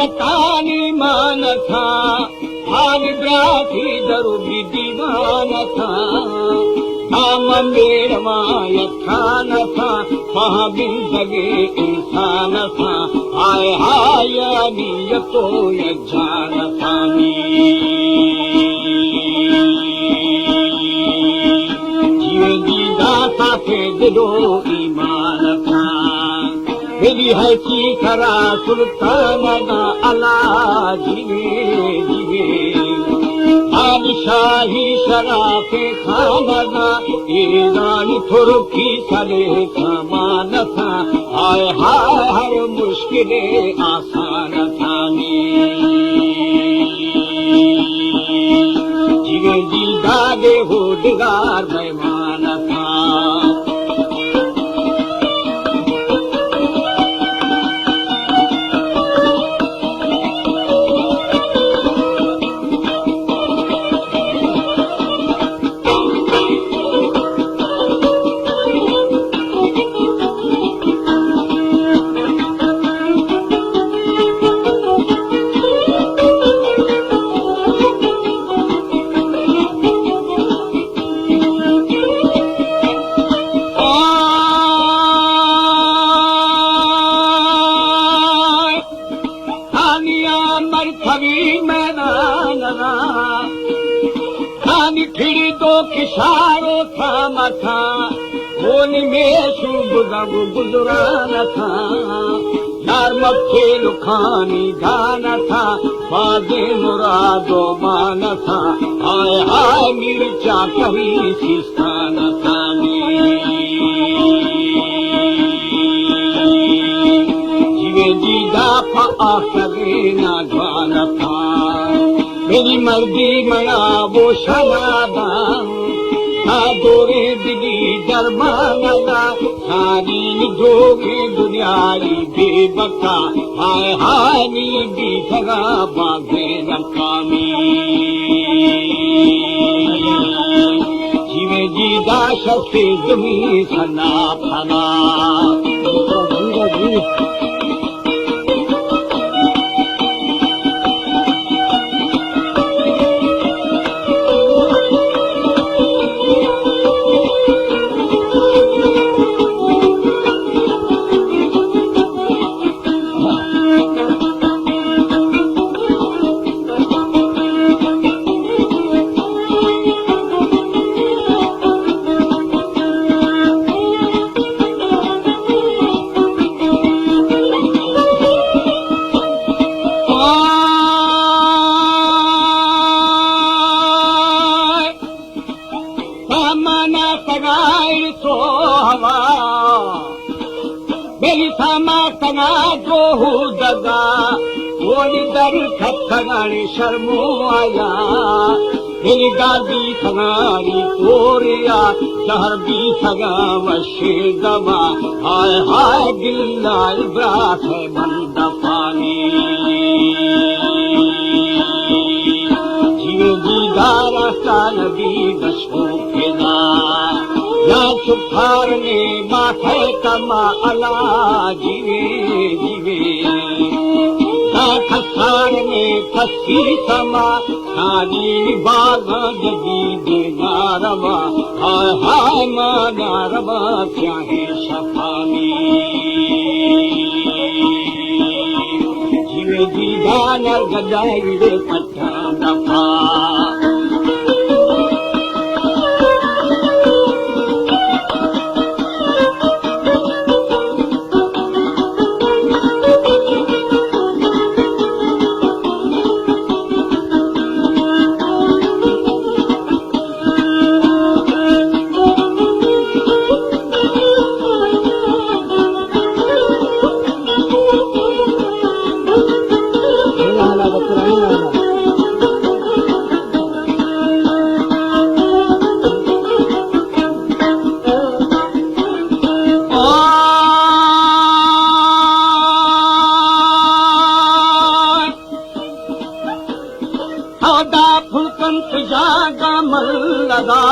कटानी मान था आग ब्राथी दरुबी दीवान था नाम मेरवा यथान था महाबिन सगे इंसान था हाय हाय नियतो यजान थानी जीवे जीदा साथे दिलो ईमान था मेरी है की खरा सुल्तान अला जीवे जीवे बादशाही शराफे खाना ईरान तुर्की सले कमान था हाय हाय हर मुश्किले आसान थानी जीवे जी दागे हो दिगार मेहमान था किसारो था मथा होनी में शुभ गुजरान था यार मक्खे लुखानी गान था बाजे मुरादो मान था हाय हाय मिर्चा कभी सिस्तान था जीवे जी दाफा आखरे ना जवान था मेरी मर्जी मना वो शराबा दोरे दिली दरमाना सारी जोगे दुनियाई बेबका हाय हाय नी भी भगा बागे नकामी जीवे जी दाश से जमी सना फना मेरी सामा तना जो हो दगा वो दर खतगानी शर्मो आया मेरी गादी थगारी तोरिया शहर भी थगा वशे दबा हाय हाय गिल्ला इब्रात है बंदा पानी जीवे जी दारा साल भी बशो केदा या सुफार ने माथे कमा अला जीवे जीवे खसार ने खसी समा सारी बाग जगी देगारवा हाय हाय मागारवा चाहे शफानी जीवे जी दानर गजाई रे पट्टा दफा लगा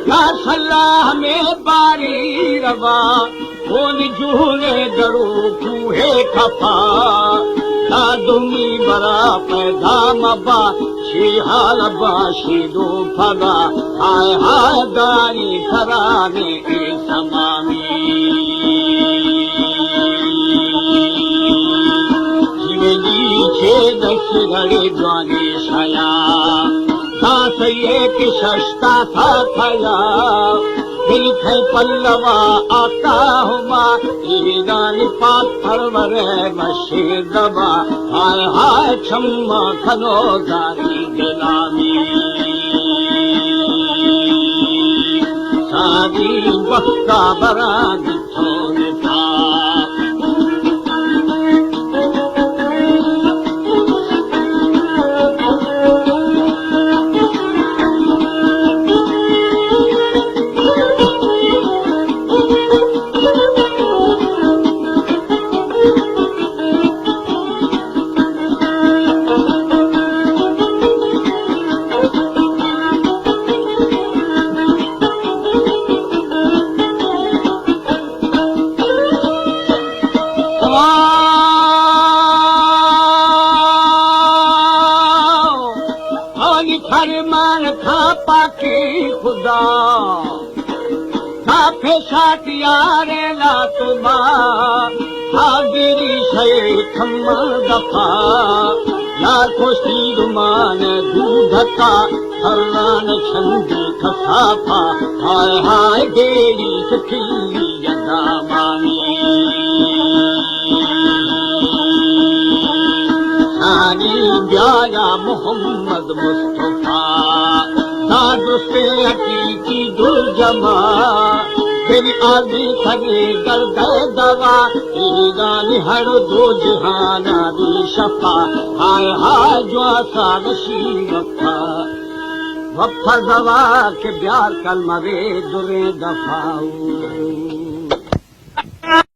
या सलाह में बारी रवा झूले दरो चूहे खफा दादुमी बरा पैदा मबा शिहाल बाशिदो फगा हाय हाय दारी खराने के समामी जिवेली छे दस घड़े द्वाने छया दास एक शस्ता था थया दिल थे पल्लवा आता हुआ ईदान पाथर वरे मशीर दबा हाय हाय छम्मा खनो जारी गुलामी सादी वक्ता बरा दिथो निथा फरमान था पाकी खुदा काफे शातियारे ला तुमा हाजिरी शे खम्मा दफा लाखो सीरुमान दूधका हरान छंदी खसाफा हाय हाय गेरी सखी यदा मानी ब्याया मोहम्मद मुस्तफा दादुस्ते हकीकी दुर्जमा तेरी आदि थगे दर्द दवा ईगानी हर दो जहाना दी शफा हाय हाय जो आसा नशीब वफा दवा के प्यार कल मरे दुरे दफाऊ